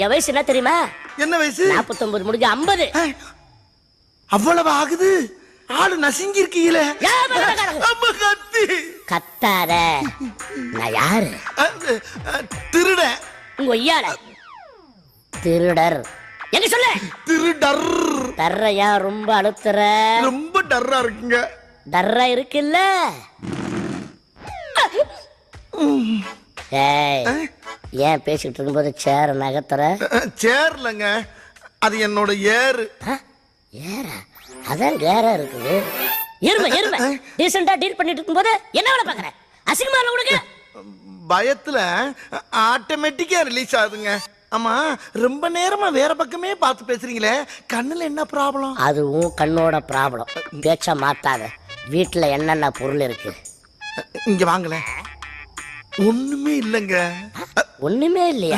என் வயசு என்ன தெரியுமா? என்ன வயசு? 49 முடிஞ்சு 50. அவ்வளவு ஆகுது. ஆளு நசுங்கி இருக்கீங்களே. கத்தி கத்தாத. நான் யாரு? திருட. உங்க ஐயால திருடர். எங்க சொல்லு. திருடர். டர்ரையா ரொம்ப அழுத்துற. ரொம்ப டர்ரா இருக்குங்க. டர்ரா இருக்குல்ல. ஏய், ஏன் பேசிட்டு இருக்கும்போது சேர நகத்துற? சேர்லங்க, அது என்னோட ஏறு. ஏரா? அதான் ஏரா இருக்குது. எருமை எருமை. டீசெண்டா டீல் பண்ணிட்டு இருக்கும்போது என்ன வேலை பாக்குற? அசிங்கமா இல்ல உனக்கு? பயத்துல ஆட்டோமேட்டிக்கா ரிலீஸ் ஆகுதுங்க. ஆமா, ரொம்ப நேரமா வேற பக்கமே பார்த்து பேசுறீங்களே, கண்ணுல என்ன ப்ராப்ளம்? அதுவும் கண்ணோட ப்ராப்ளம். பேச்ச மாத்தாத. வீட்டுல என்னென்ன பொருள் இருக்கு? இங்க வாங்கல. ஒண்ணுமே இல்லைங்க. ஒண்ணுமே இல்லையா?